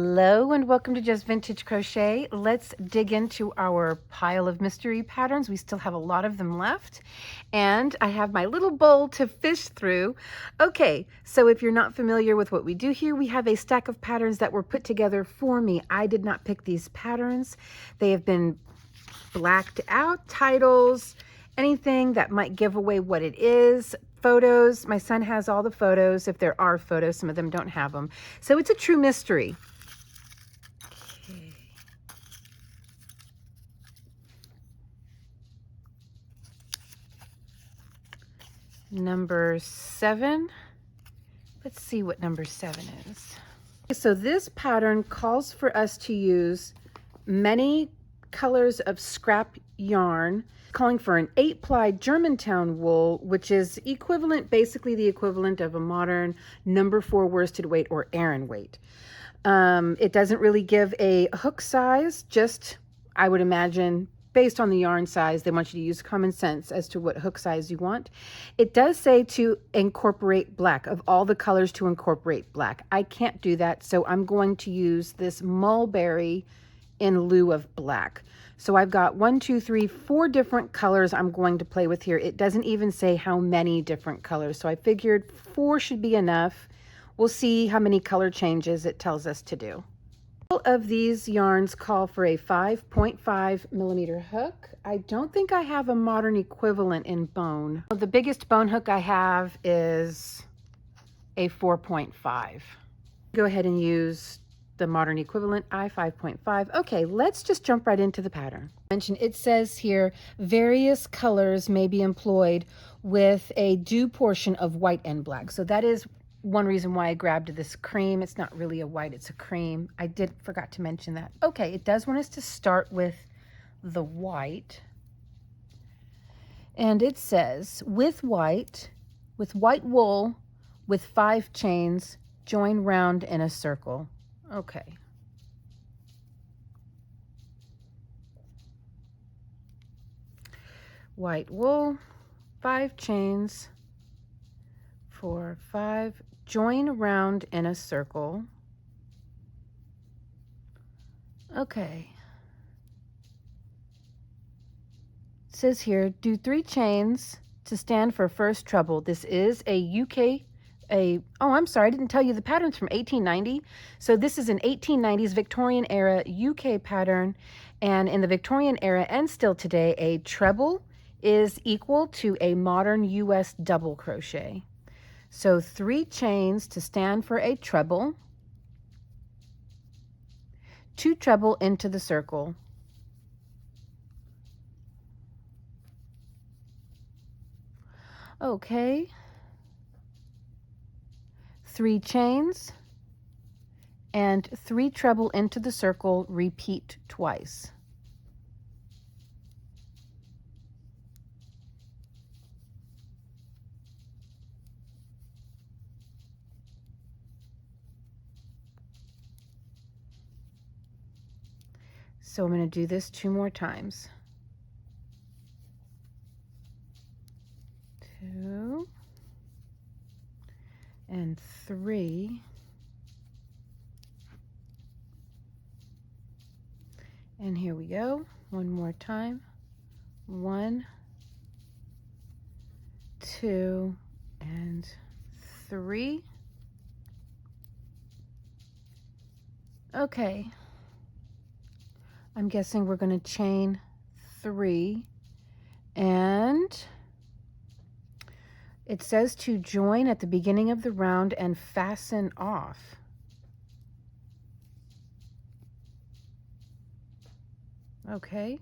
Hello and welcome to Just Vintage Crochet. Let's dig into our pile of mystery patterns. We still have a lot of them left, and I have my little bowl to fish through. Okay, so if you're not familiar with what we do here, we have a stack of patterns that were put together for me. I did not pick these patterns. They have been blacked out, titles, anything that might give away what it is. Photos, my son has all the photos, if there are photos, some of them don't have them. So it's a true mystery. Number 7. Let's see what number 7 is. So this pattern calls for us to use many colors of scrap yarn, calling for an 8-ply Germantown wool, which is basically the equivalent of a modern number 4 worsted weight or Aran weight. It doesn't really give a hook size, just, I would imagine, based on the yarn size, they want you to use common sense as to what hook size you want. It does say to incorporate black, of all the colors to incorporate black. I can't do that, so I'm going to use this mulberry in lieu of black. So I've got 4 different colors I'm going to play with here. It doesn't even say how many different colors, so I figured 4 should be enough. We'll see how many color changes it tells us to do. All of these yarns call for a 5.5 millimeter hook. I don't think I have a modern equivalent in bone. The biggest bone hook I have is a 4.5. Go ahead and use the modern equivalent, I 5.5. Okay, let's just jump right into the pattern. It says here, various colors may be employed with a due portion of white and black. So that is one reason why I grabbed this cream. It's not really a white, it's a cream. I forgot to mention that. Okay, it does want us to start with the white. And it says, with white wool, with 5 chains, join round in a circle. Okay. White wool, 5 chains, 4, 5, join around in a circle. Okay. It says here, do 3 chains to stand for first treble. This is oh, I'm sorry, I didn't tell you the pattern's from 1890. So this is an 1890s Victorian era UK pattern. And in the Victorian era and still today, a treble is equal to a modern US double crochet. So 3 chains to stand for a treble, 2 treble into the circle. Okay. 3 chains and 3 treble into the circle, repeat twice. So I'm going to do this 2 more times. 2 and 3. And here we go. 1 more time. 1, 2, and 3. Okay. I'm guessing we're going to chain 3, and it says to join at the beginning of the round and fasten off. Okay.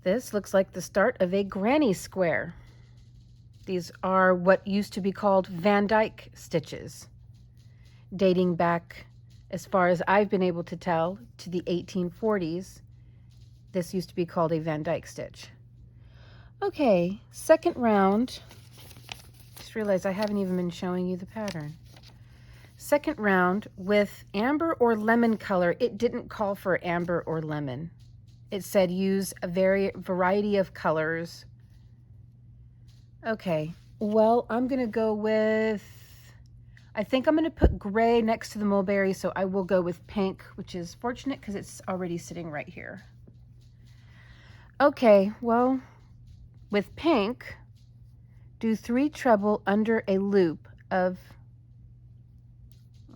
This looks like the start of a granny square. These are what used to be called Van Dyke stitches, dating back, as far as I've been able to tell, to the 1840s. This used to be called a Van Dyke stitch. Okay, second round. Just realized I haven't even been showing you the pattern. Second round with amber or lemon color. It didn't call for amber or lemon. It said use a variety of colors. Okay, Well, I'm going to go with, I think I'm going to put gray next to the mulberry, so I will go with pink, which is fortunate because it's already sitting right here. Okay, well, with pink, do 3 treble under a loop of,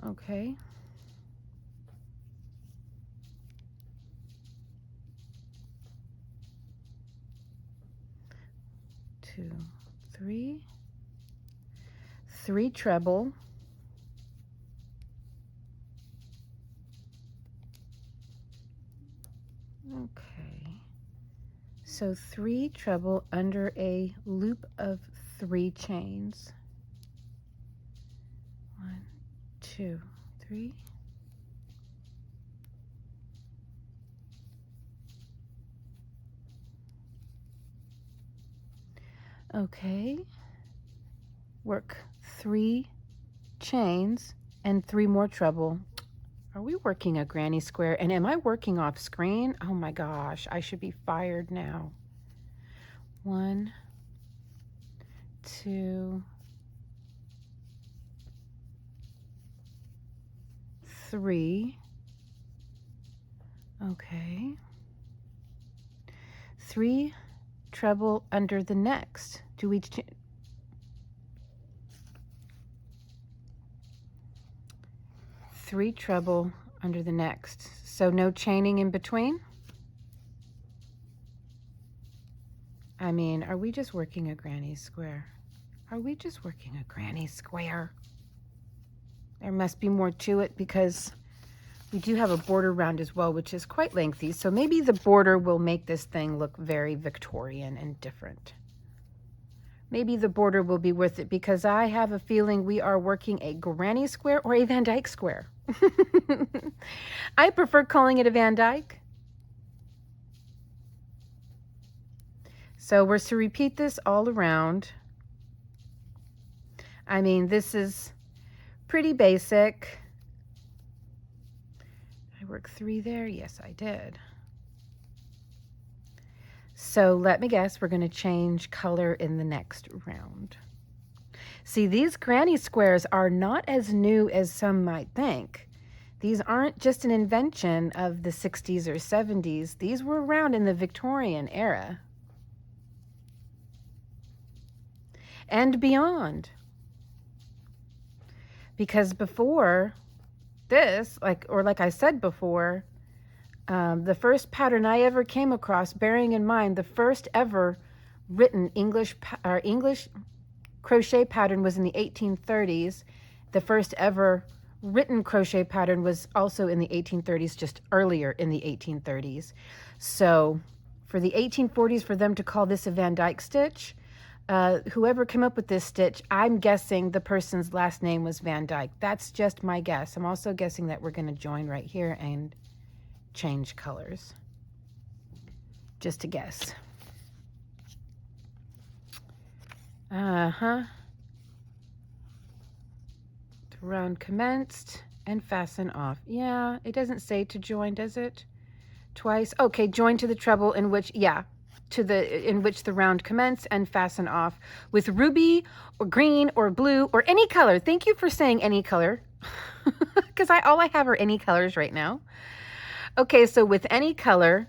okay. 2, 3, 3 treble, okay, so 3 treble under a loop of 3 chains. 1, 2, 3. Okay, work 3 chains and 3 more treble. Are we working a granny square? And am I working off screen? Oh my gosh, I should be fired now. 1, 2, 3. Okay. 3 treble under the next. Do we 3 treble under the next. So no chaining in between? I mean, are we just working a granny square? Are we just working a granny square? There must be more to it because we do have a border round as well, which is quite lengthy. So maybe the border will make this thing look very Victorian and different. Maybe the border will be worth it because I have a feeling we are working a granny square or a Van Dyke square. I prefer calling it a Van Dyke. So we're to repeat this all around. I mean, this is pretty basic. I worked 3 there. Yes, I did. So let me guess, we're going to change color in the next round. See, these granny squares are not as new as some might think. These aren't just an invention of the 60s or 70s. These were around in the Victorian era and beyond. Because before this, like I said before, the first pattern I ever came across, bearing in mind the first ever written English crochet pattern was in the 1830s. The first ever written crochet pattern was also in the 1830s, just earlier in the 1830s. So for the 1840s, for them to call this a Van Dyke stitch, whoever came up with this stitch, I'm guessing the person's last name was Van Dyke. That's just my guess. I'm also guessing that we're going to join right here and change colors. Just a guess. The round commenced and fasten off. Yeah, it doesn't say to join, does it? Twice. Okay, join to the treble in which, yeah, in which the round commence and fasten off with ruby or green or blue or any color. Thank you for saying any color, because all I have are any colors right now. Okay, so with any color,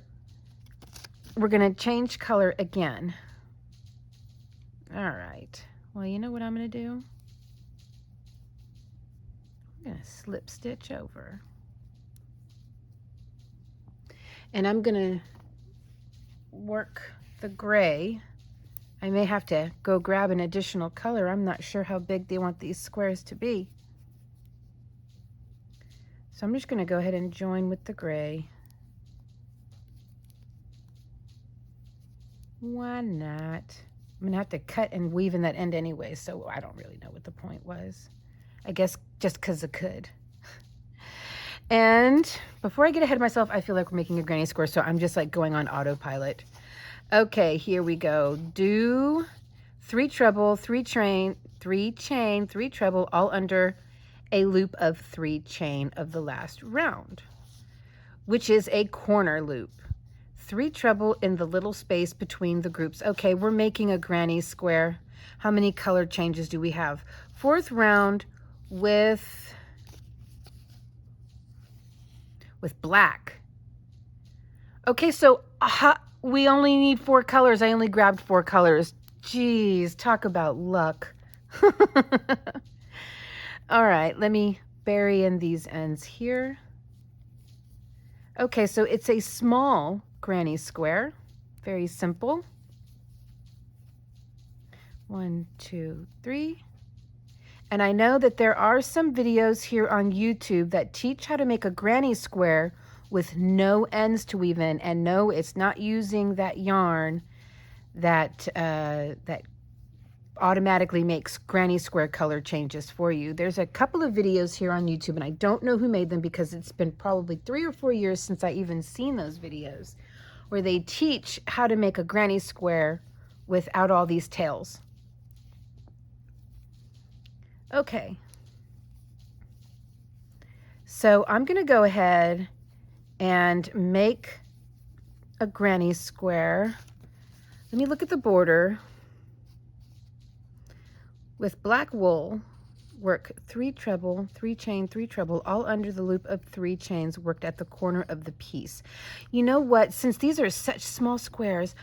we're going to change color again. All right. Well, you know what I'm going to do? I'm going to slip stitch over. And I'm going to work the gray. I may have to go grab an additional color. I'm not sure how big they want these squares to be. So I'm just going to go ahead and join with the gray. Why not? I'm going to have to cut and weave in that end anyway, so I don't really know what the point was. I guess just because I could. And before I get ahead of myself, I feel like we're making a granny square, so I'm just like going on autopilot. Okay, here we go. Do 3 treble, 3 chain, 3 treble, all under a loop of 3 chain of the last round, which is a corner loop. 3 treble in the little space between the groups. Okay, we're making a granny square. How many color changes do we have? Fourth round with black. Okay, so we only need 4 colors. I only grabbed 4 colors. Jeez, talk about luck. All right, let me bury in these ends here. Okay, so it's a small granny square. Very simple. 1, 2, 3. And I know that there are some videos here on YouTube that teach how to make a granny square with no ends to weave in. And no, it's not using that yarn that that automatically makes granny square color changes for you. There's a couple of videos here on YouTube, and I don't know who made them because it's been probably 3 or 4 years since I even seen those videos, where they teach how to make a granny square without all these tails. Okay, so I'm going to go ahead and make a granny square. Let me look at the border. With black wool, work 3 treble, 3 chain, 3 treble, all under the loop of 3 chains worked at the corner of the piece. You know what? Since these are such small squares,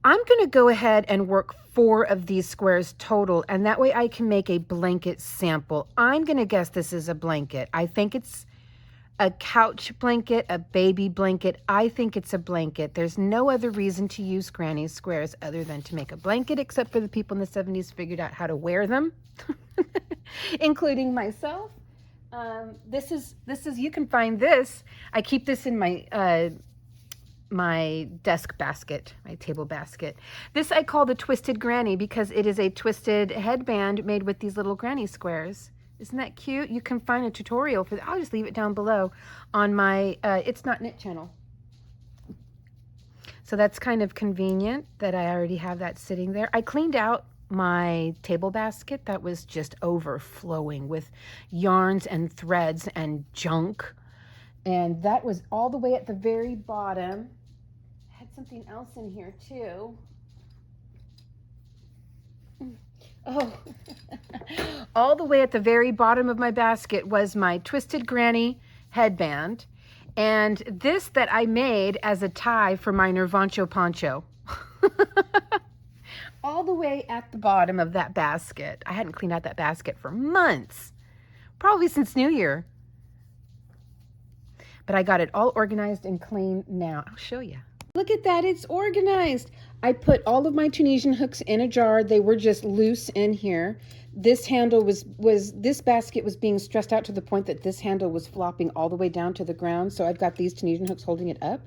I'm going to go ahead and work 4 of these squares total, and that way I can make a blanket sample. I'm going to guess this is a blanket. I think it's a couch blanket, a baby blanket. I think it's a blanket. There's no other reason to use granny squares other than to make a blanket, except for the people in the 70s figured out how to wear them, including myself. This is you can find this. I keep this in my my desk basket, my table basket. This I call the Twisted Granny because it is a twisted headband made with these little granny squares. Isn't that cute? You can find a tutorial for that. I'll just leave it down below on my It's Not Knit channel. So that's kind of convenient that I already have that sitting there. I cleaned out my table basket that was just overflowing with yarns and threads and junk. And that was all the way at the very bottom. I had something else in here too. Oh, all the way at the very bottom of my basket was my Twisted Granny headband. And this that I made as a tie for my Nirvancho poncho. All the way at the bottom of that basket. I hadn't cleaned out that basket for months. Probably since New Year. But I got it all organized and clean now. I'll show you. Look at that, it's organized. I put all of my Tunisian hooks in a jar. They were just loose in here. This handle this basket was being stressed out to the point that this handle was flopping all the way down to the ground. So I've got these Tunisian hooks holding it up.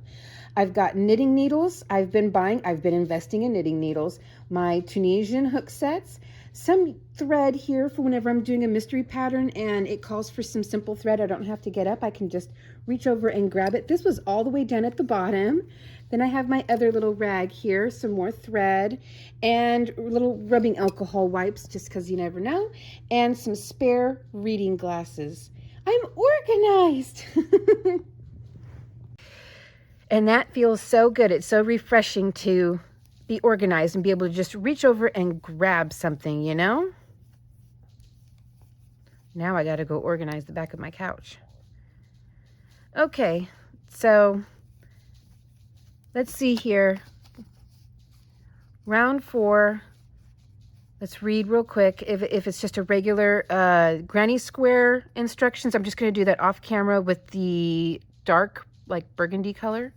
I've got knitting needles. I've been investing in knitting needles. My Tunisian hook sets. Some thread here for whenever I'm doing a mystery pattern and it calls for some simple thread. I don't have to get up. I can just reach over and grab it. This was all the way down at the bottom. Then I have my other little rag here, some more thread and little rubbing alcohol wipes just because you never know, and some spare reading glasses. I'm organized. And that feels so good. It's so refreshing to be organized and be able to just reach over and grab something, you know? Now I got to go organize the back of my couch. Okay, so let's see here. Round 4. Let's read real quick. If it's just a regular granny square instructions, I'm just going to do that off camera with the dark, like burgundy color.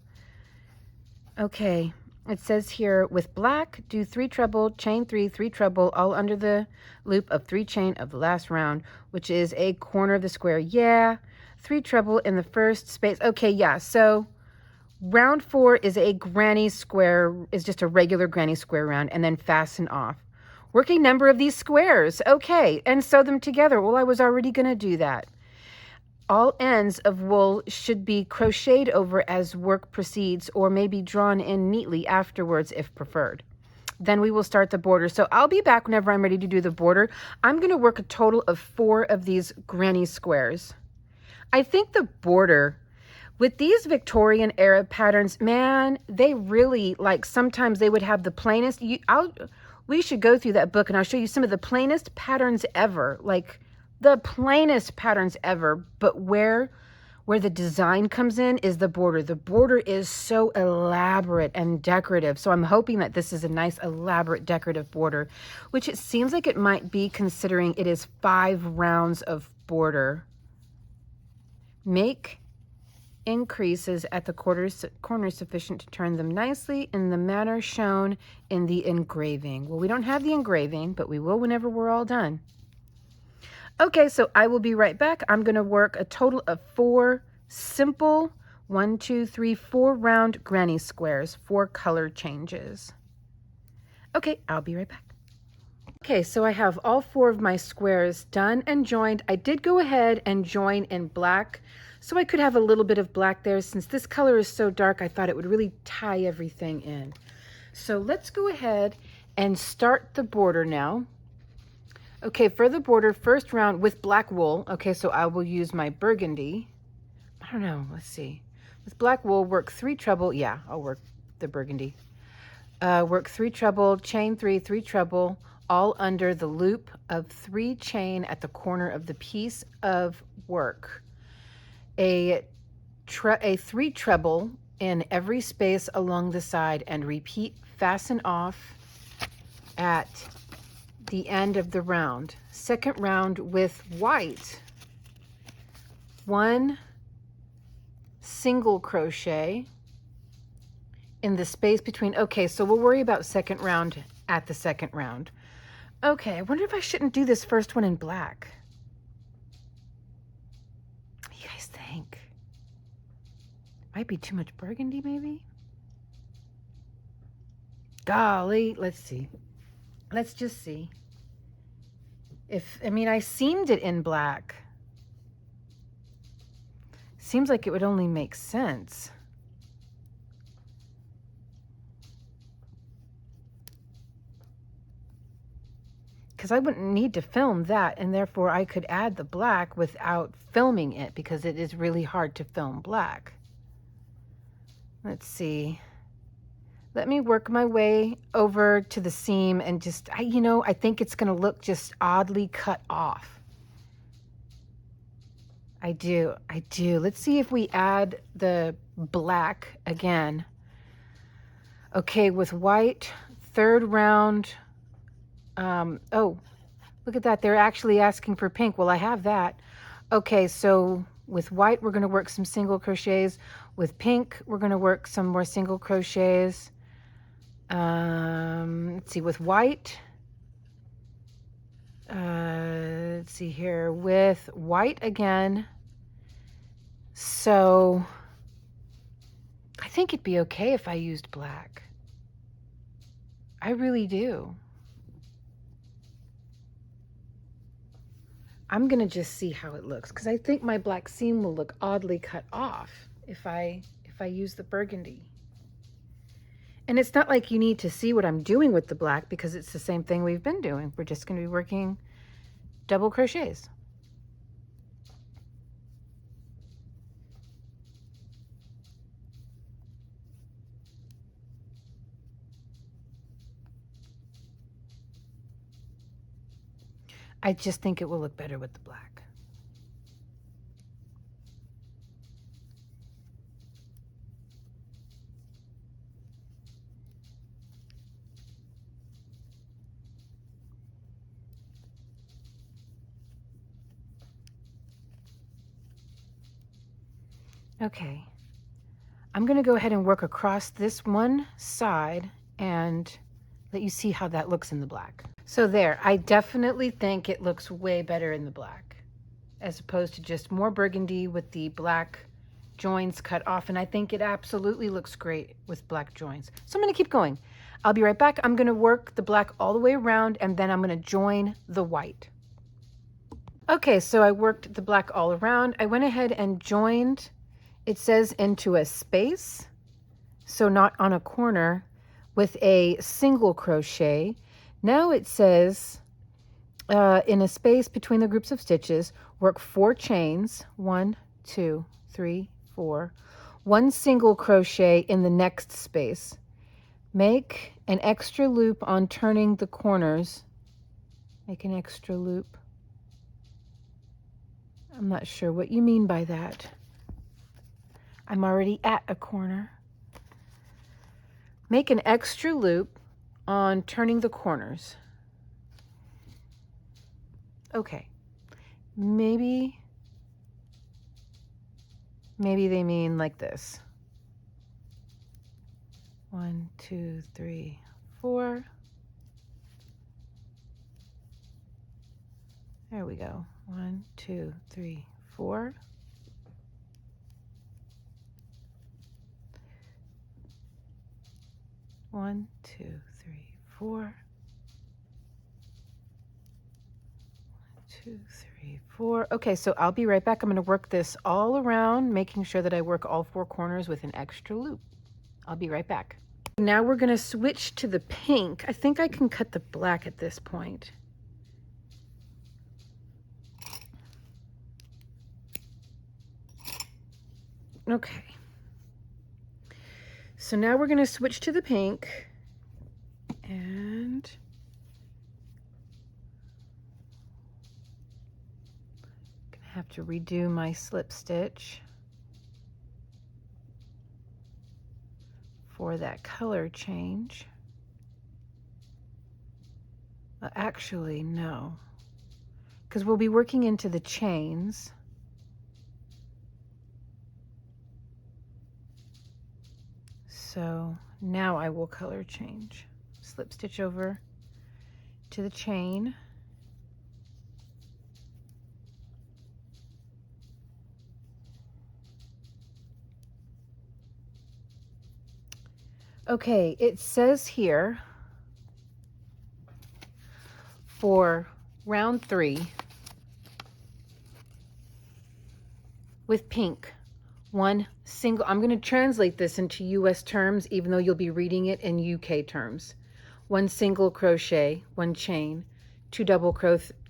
Okay, it says here, with black, do 3 treble, chain 3, 3 treble, all under the loop of 3 chain of the last round, which is a corner of the square. Yeah, 3 treble in the first space. Okay, yeah, so round 4 is a granny square, is just a regular granny square round, and then fasten off. Working number of these squares. Okay, and sew them together. Well, I was already going to do that. All ends of wool should be crocheted over as work proceeds, or maybe drawn in neatly afterwards if preferred. Then we will start the border. So I'll be back whenever I'm ready to do the border. I'm going to work a total of 4 of these granny squares. I think the border with these Victorian era patterns, man, they really, like, sometimes they would have the plainest. I'll We should go through that book and I'll show you some of the plainest patterns ever, like the plainest patterns ever, but where the design comes in is the border. The border is so elaborate and decorative. So I'm hoping that this is a nice elaborate decorative border, which it seems like it might be considering it is 5 rounds of border. Make increases at the corners sufficient to turn them nicely in the manner shown in the engraving. Well, we don't have the engraving, but we will whenever we're all done. Okay, so I will be right back. I'm going to work a total of 4 simple 1, 2, 3, 4 round granny squares, 4 color changes. Okay, I'll be right back. Okay, so I have all 4 of my squares done and joined. I did go ahead and join in black, so I could have a little bit of black there. Since this color is so dark, I thought it would really tie everything in. So let's go ahead and start the border now. Okay, for the border, first round with black wool. Okay, so I will use my burgundy. I don't know, let's see. With black wool, work 3 treble. Yeah, I'll work the burgundy. Work 3 treble, chain 3, 3 treble, all under the loop of 3 chain at the corner of the piece of work. A 3 treble in every space along the side, and repeat, fasten off at the end of the round. Second round with white, 1 single crochet in the space between. Okay, so we'll worry about second round at the second round. Okay, I wonder if I shouldn't do this first one in black. What do you guys think? Might be too much burgundy, maybe? Golly, let's see. Let's just see. I mean, I seamed it in black. Seems like it would only make sense. Because I wouldn't need to film that, and therefore I could add the black without filming it, because it is really hard to film black. Let's see. Let me work my way over to the seam and just, I think it's going to look just oddly cut off. I do. Let's see if we add the black again. Okay, with white, third round. Oh, look at that. They're actually asking for pink. Well, I have that. Okay, so with white, we're going to work some single crochets. With pink, we're going to work some more single crochets. Let's see, with white, let's see here, with white again. So I think it'd be okay if I used black. I really do. I'm gonna just see how it looks, because I think my black seam will look oddly cut off if I use the burgundy. And it's not like you need to see what I'm doing with the black, because it's the same thing we've been doing. We're just going to be working double crochets. I just think it will look better with the black. Okay, I'm going to go ahead and work across this one side and let you see how that looks in the black. So there, I definitely think it looks way better in the black, as opposed to just more burgundy with the black joins cut off. And I think it absolutely looks great with black joins. So I'm going to keep going. I'll be right back. I'm going to work the black all the way around, and then I'm going to join the white. Okay, so I worked the black all around. I went ahead and joined, it says into a space, so not on a corner, with a single crochet. Now it says in a space between the groups of stitches, work 4 chains, 1, 2, 3, 4, 1 single crochet in the next space, Make an extra loop on turning the corners. Make an extra loop. I'm not sure what you mean by that. I'm already at a corner. Make an extra loop on turning the corners. Okay. Maybe they mean like this. 1, 2, 3, 4. There we go. 1, 2, 3, 4. One, 2, 3, 4. 1, 2, 3, 4. Okay, so I'll be right back. I'm going to work this all around, making sure that I work all 4 corners with an extra loop. I'll be right back. Now we're going to switch to the pink. I think I can cut the black at this point. Okay. So now we're going to switch to the pink, and I'm going to have to redo my slip stitch for that color change. Actually, no, because we'll be working into the chains. So now I will color change. Slip stitch over to the chain. Okay, it says here for round 3 with pink, one single, I'm going to translate this into US terms, even though you'll be reading it in UK terms. 1 single crochet, 1 chain, 2 double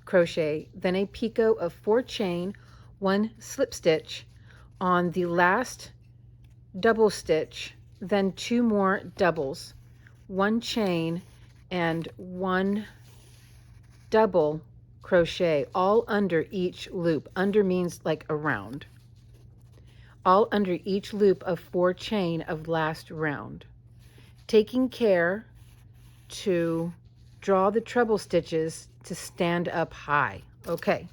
crochet, then a picot of 4 chain, 1 slip stitch on the last double stitch, then 2 more doubles, 1 chain and 1 double crochet, all under each loop. Under means like around. All under each loop of 4 chain of last round. Taking care to draw the treble stitches to stand up high. Okay.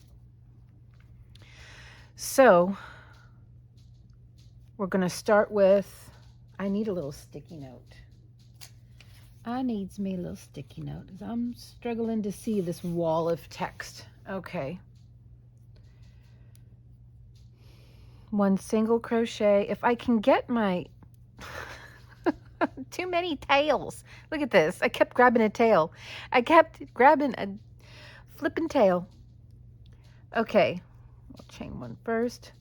So we're going to start with, I need a little sticky note. I needs me a little sticky note. I'm struggling to see this wall of text. Okay. 1 single crochet. If I can get my too many tails. Look at this. I kept grabbing a tail. I kept grabbing a flipping tail. Okay. I'll chain 1 first.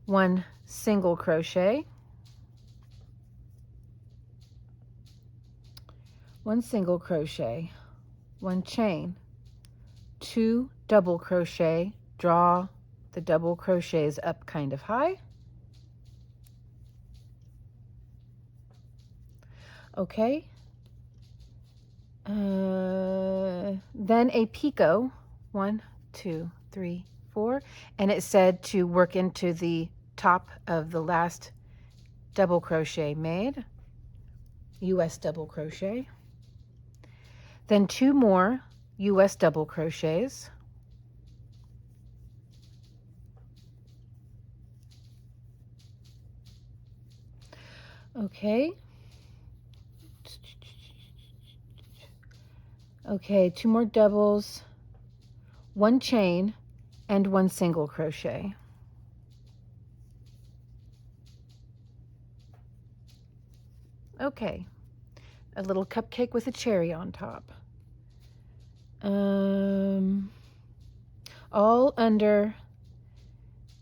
1 single crochet. 1 single crochet. 1 chain. 2 double crochet. Draw the double crochets up kind of high. Okay. Then a picot. 1, 2, 3, 4. And it said to work into the top of the last double crochet made. US double crochet. Then 2 more US double crochets. Okay. Okay, 2 more doubles, 1 chain, and 1 single crochet. Okay, a little cupcake with a cherry on top. All under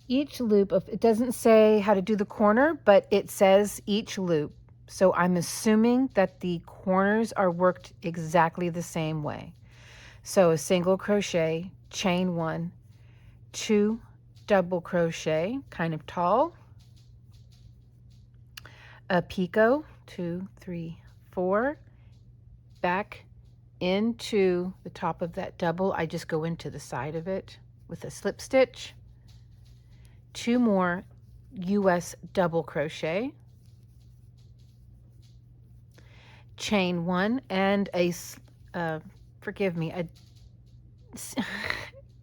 each loop of, it doesn't say how to do the corner, but it says each loop. So I'm assuming that the corners are worked exactly the same way. So a single crochet, chain 1, 2 double crochet, kind of tall, a picot, 2, 3, 4, back into the top of that double. I just go into the side of it with a slip stitch, 2 more US double crochet, chain 1, and forgive me,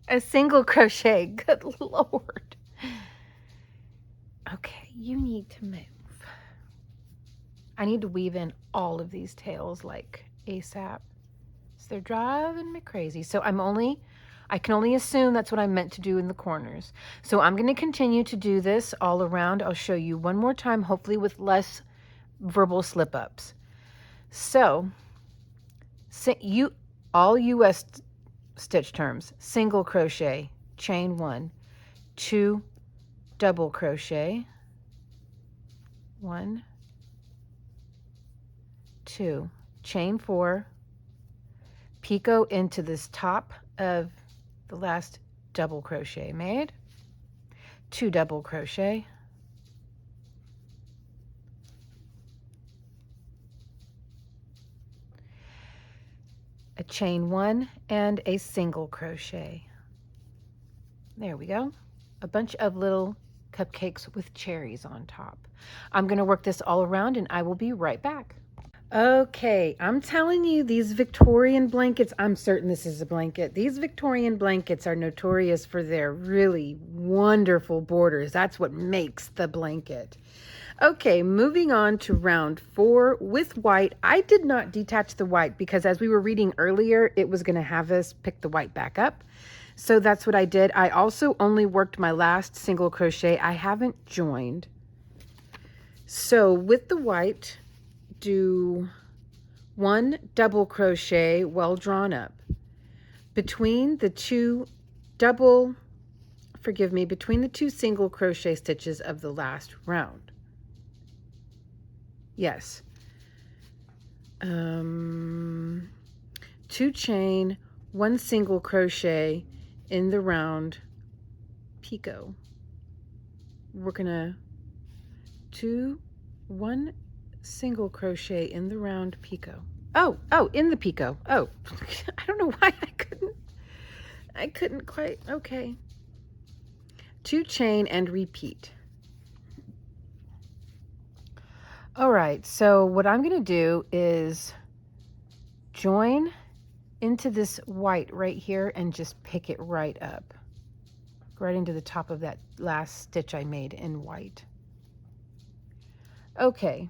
a single crochet. Good Lord. Okay, you need to move. I need to weave in all of these tails like ASAP. So they're driving me crazy. So I can only assume that's what I meant to do in the corners. So I'm going to continue to do this all around. I'll show you one more time, hopefully with less verbal slip-ups. So all US stitch terms: single crochet, chain 1, 2 double crochet, 1, 2, chain 4, picot into this top of the last double crochet made, 2 double crochet, a chain 1, and a single crochet. There we go. A bunch of little cupcakes with cherries on top. I'm going to work this all around and I will be right back. Okay, I'm telling you, these Victorian blankets, I'm certain this is a blanket. These Victorian blankets are notorious for their really wonderful borders. That's what makes the blanket. Okay, moving on to round 4 with white. I did not detach the white because as we were reading earlier, it was going to have us pick the white back up. So that's what I did. I also only worked my last single crochet. I haven't joined. So with the white, do 1 double crochet well drawn up between the 2 single crochet stitches of the last round. Yes. 2 chain, 1 single crochet in the round picot. We're gonna 1 single crochet in the round picot. Oh, in the picot. Oh, I don't know why I couldn't quite. Okay. 2 chain and repeat. All right, so what I'm going to do is join into this white right here and just pick it right up, right into the top of that last stitch I made in white. Okay.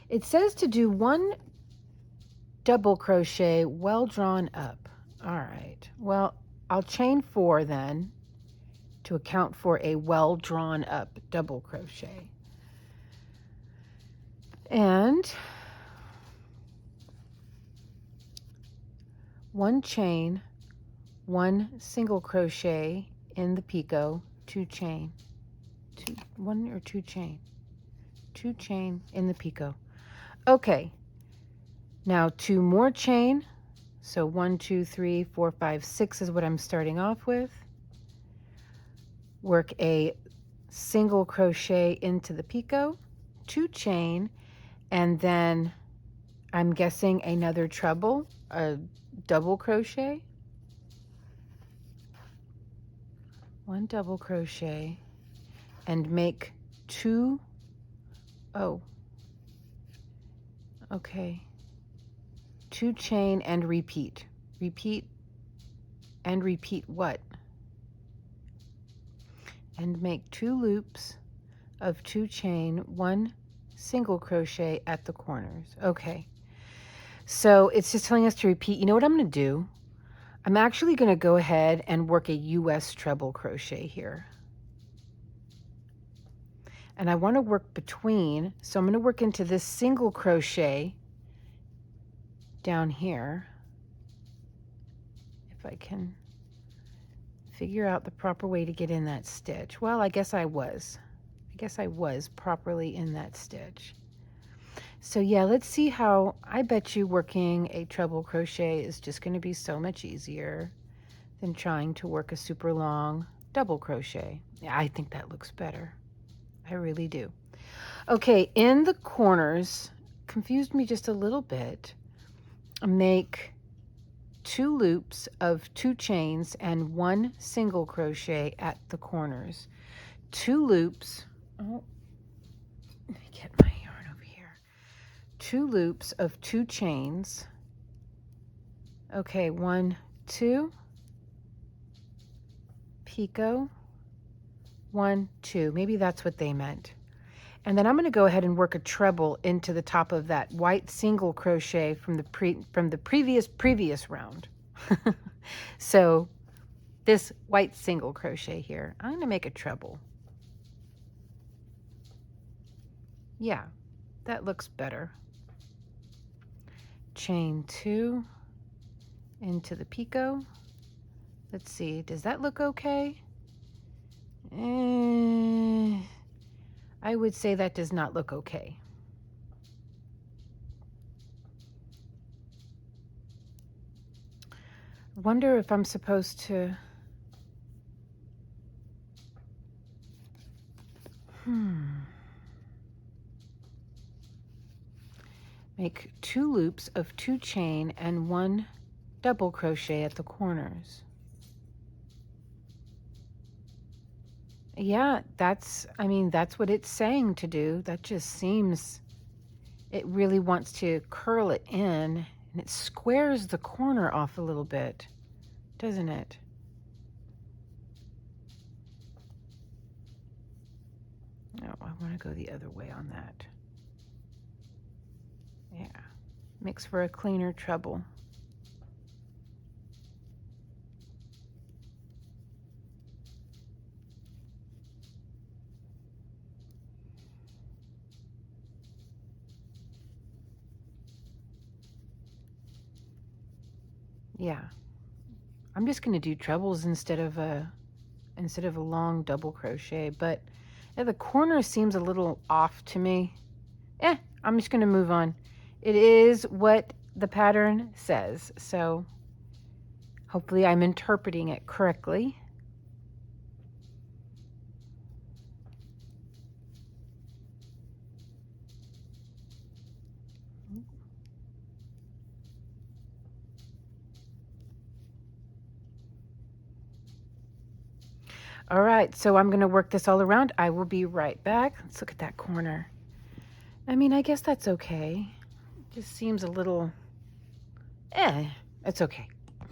It says to do 1 double crochet well drawn up. All right, well, I'll chain 4 then to account for a well drawn up double crochet. And 1 chain, 1 single crochet in the picot, 2 chain, 1 or 2 chain, 2 chain in the picot. Okay, now 2 more chain. So 1, 2, 3, 4, 5, 6 is what I'm starting off with. Work a single crochet into the picot, 2 chain, and then I'm guessing another treble, a double crochet, 1 double crochet, and make 2, okay, 2 chain and repeat, and repeat what? And make 2 loops of 2 chain, 1 single crochet at the corners. Okay, so it's just telling us to repeat. You know what I'm going to do? I'm actually going to go ahead and work a US treble crochet here. And I want to work between, so I'm going to work into this single crochet down here, if I can figure out the proper way to get in that stitch. Well, I guess I was properly in that stitch. So yeah, let's see how, I bet you working a treble crochet is just going to be so much easier than trying to work a super long double crochet. Yeah, I think that looks better. I really do. Okay, in the corners, confused me just a little bit. Make 2 loops of 2 chains and 1 single crochet at the corners. 2 loops. Oh, let me get my yarn over here. 2 loops of 2 chains. Okay, 1, 2, picot, 1, 2. Maybe that's what they meant. And then I'm going to go ahead and work a treble into the top of that white single crochet from the previous round. So this white single crochet here, I'm going to make a treble. Yeah, that looks better. Chain 2 into the picot. Let's see, does that look okay? I would say that does not look okay. Wonder if I'm supposed to make 2 loops of 2 chain and 1 double crochet at the corners. Yeah, that's what it's saying to do. That just seems, it really wants to curl it in, and it squares the corner off a little bit, doesn't it? No, I want to go the other way on that. Yeah, makes for a cleaner treble. Yeah, I'm just going to do trebles instead of a long double crochet, but yeah, the corner seems a little off to me. I'm just going to move on. It is what the pattern says, so hopefully I'm interpreting it correctly. All right, so I'm going to work this all around. I will be right back. Let's look at that corner. I mean, I guess that's okay. It just seems a little, it's okay.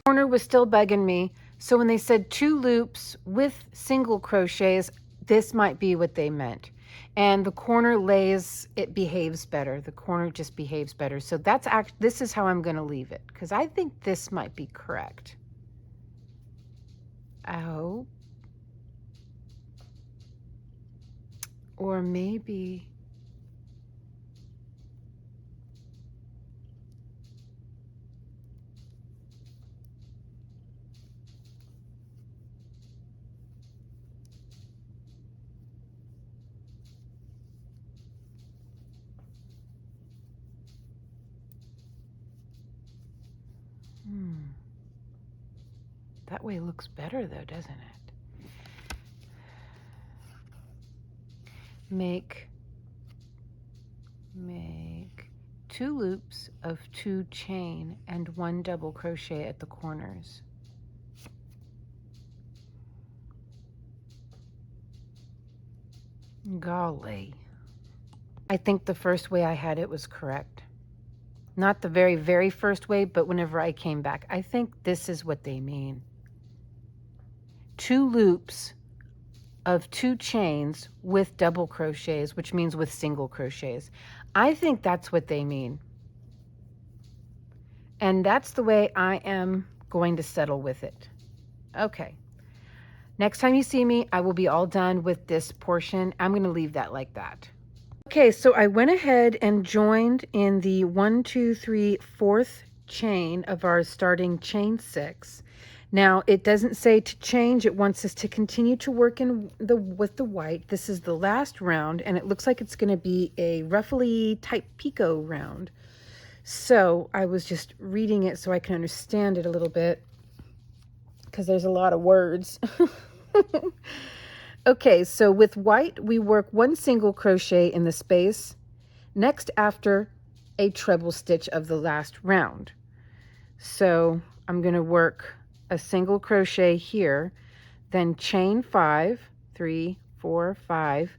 Corner was still bugging me, so when they said 2 loops with single crochets, this might be what they meant. And the corner lays, it behaves better. The corner just behaves better. So that's this is how I'm going to leave it, because I think this might be correct. I hope. Or maybe that way looks better though, doesn't it? Make 2 loops of 2 chain and 1 double crochet at the corners. Golly. I think the first way I had it was correct. Not the very, very first way, but whenever I came back. I think this is what they mean. 2 loops of 2 chains with double crochets, which means with single crochets. I think that's what they mean. And that's the way I am going to settle with it. Okay. Next time you see me, I will be all done with this portion. I'm going to leave that like that. Okay, so I went ahead and joined in the 1, 2, 3, 4th chain of our starting chain 6. Now it doesn't say to change, it wants us to continue to work with the white. This is the last round, and it looks like it's going to be a ruffly type picot round. So I was just reading it so I can understand it a little bit, because there's a lot of words. Okay, so with white, we work 1 single crochet in the space next after a treble stitch of the last round. So I'm going to work a single crochet here, then chain 5, 3, 4, 5,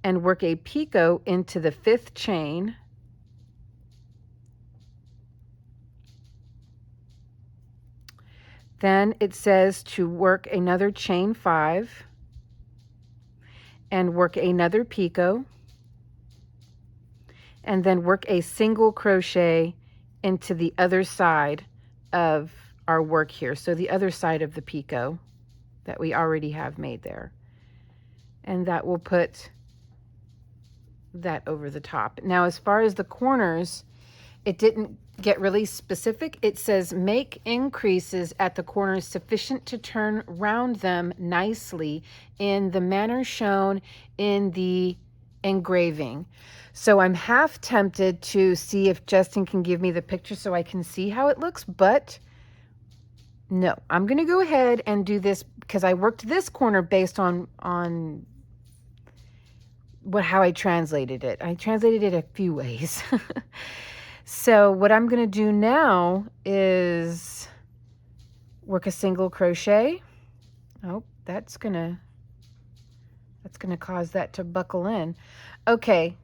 and work a picot into the 5th chain. Then it says to work another chain 5 and work another picot, and then work a single crochet into the other side of our work here. So the other side of the picot that we already have made there. And that will put that over the top. Now, as far as the corners, it didn't get really specific. It says make increases at the corners sufficient to turn round them nicely in the manner shown in the engraving. So I'm half tempted to see if Justin can give me the picture so I can see how it looks, but no, I'm going to go ahead and do this because I worked this corner based on how I translated it. I translated it a few ways. So what I'm going to do now is work a single crochet. Oh, that's going to cause that to buckle in. Okay.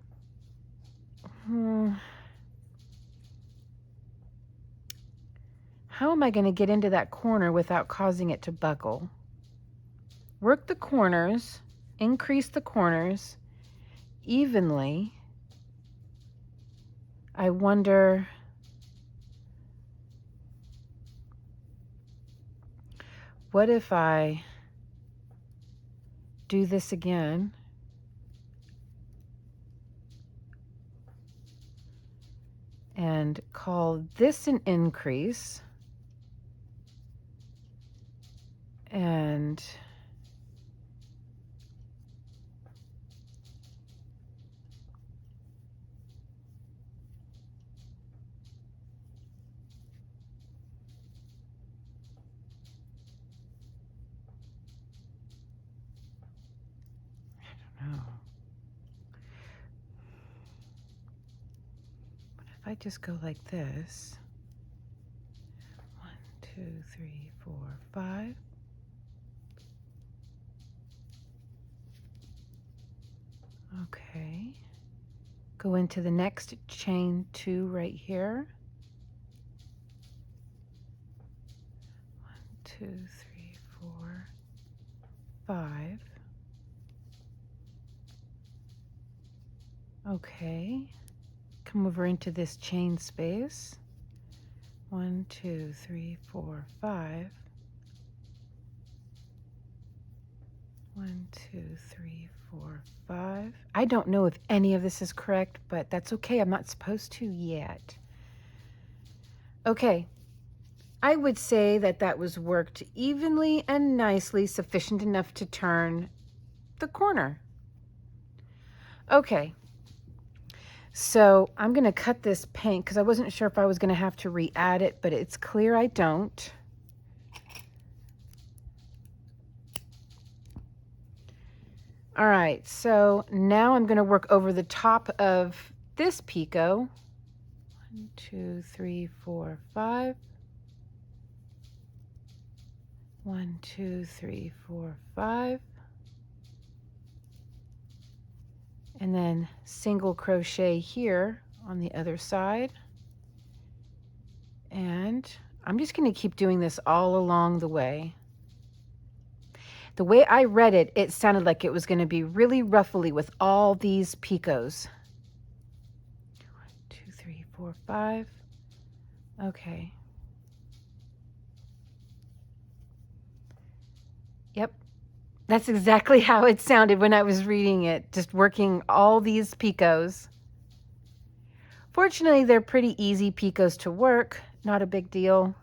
How am I going to get into that corner without causing it to buckle? Work the corners, increase the corners evenly. I wonder, what if I do this again? And call this an increase. And oh. But if I just go like this, 1, 2, 3, 4, 5. Okay. Go into the next chain 2 right here. 1, 2, 3, 4, 5. Okay. Come over into this chain space. 1, 2, 3, 4, 5. 1, 2, 3, 4, 5. I don't know if any of this is correct, but that's okay. I'm not supposed to yet. Okay. I would say that that was worked evenly and nicely, sufficient enough to turn the corner. Okay. So I'm going to cut this paint because I wasn't sure if I was going to have to re-add it, but it's clear I don't. All right, so now I'm going to work over the top of this picot. 1, 2, 3, 4, 5. 1, 2, 3, 4, 5. And then single crochet here on the other side. And I'm just going to keep doing this all along the way. The way I read it, it sounded like it was going to be really ruffly with all these picots. 1, 2, 3, 4, 5. Okay. Yep. That's exactly how it sounded when I was reading it, just working all these picots. Fortunately, they're pretty easy picots to work, not a big deal.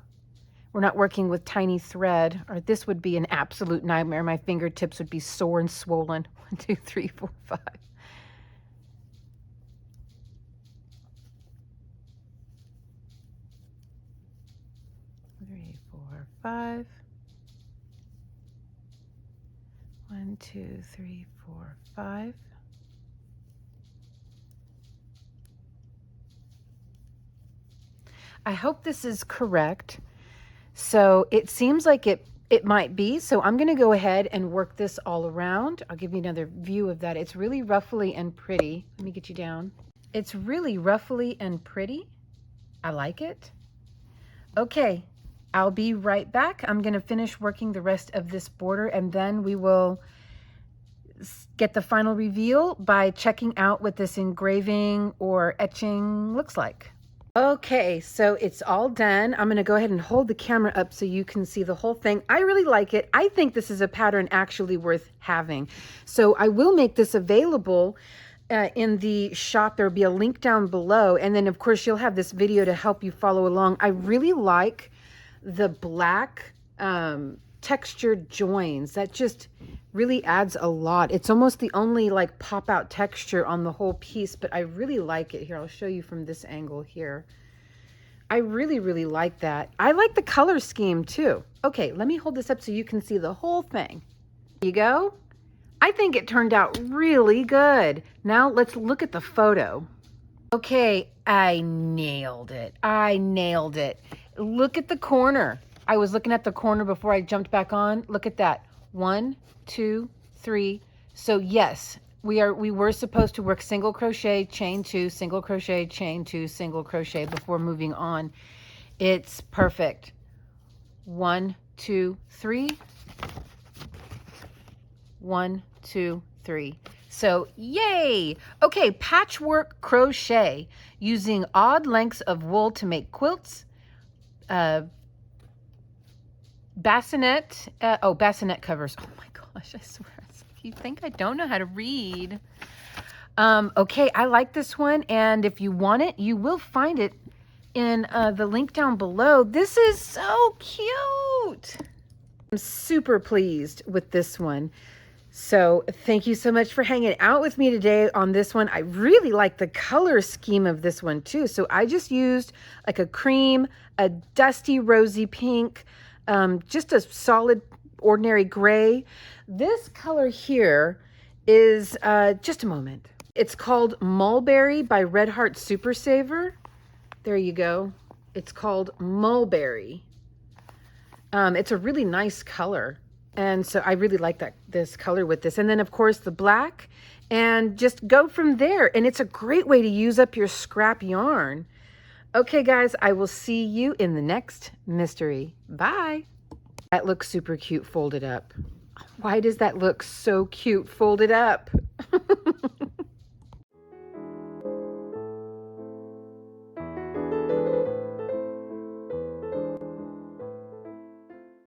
We're not working with tiny thread, or this would be an absolute nightmare. My fingertips would be sore and swollen. 1, 2, 3, 4, 5. 3, 4, 5. 1, 1, 2, 3, 4, 5. I hope this is correct. So it seems like it might be. So I'm going to go ahead and work this all around. I'll give you another view of that. It's really ruffly and pretty. Let me get you down. It's really ruffly and pretty. I like it. Okay, I'll be right back. I'm going to finish working the rest of this border, and then we will get the final reveal by checking out what this engraving or etching looks like. Okay, so it's all done. I'm going to go ahead and hold the camera up so you can see the whole thing. I really like it. I think this is a pattern actually worth having. So I will make this available in the shop. There'll be a link down below. And then, of course, you'll have this video to help you follow along. I really like the black textured joins. That just really adds a lot. It's almost the only like pop out texture on the whole piece, but I really like it. Here, I'll show you from this angle here. I really, really like that. I like the color scheme too. Okay, let me hold this up so you can see the whole thing. There you go. I think it turned out really good. Now let's look at the photo. Okay, I nailed it. I nailed it. Look at the corner. I was looking at the corner before I jumped back on. Look at that. 1, 2, 3. So yes, we were supposed to work single crochet, chain 2, single crochet, chain 2, single crochet before moving on. It's perfect. 1, 2, 3. 1, 2, 3. So yay! Okay, patchwork crochet using odd lengths of wool to make quilts, bassinet, bassinet covers. Oh my gosh, I swear, you think I don't know how to read. Okay, I like this one, and if you want it, you will find it in the link down below. This is so cute. I'm super pleased with this one. So thank you so much for hanging out with me today on this one. I really like the color scheme of this one too. So I just used like a cream, a dusty rosy pink, just a solid ordinary gray. This color here is, just a moment. It's called Mulberry by Red Heart Super Saver. There you go. It's called Mulberry. It's a really nice color. And so I really like this color with this. And then of course the black, and just go from there. And it's a great way to use up your scrap yarn. Okay guys, I will see you in the next mystery. Bye. That looks super cute folded up. Why does that look so cute folded up?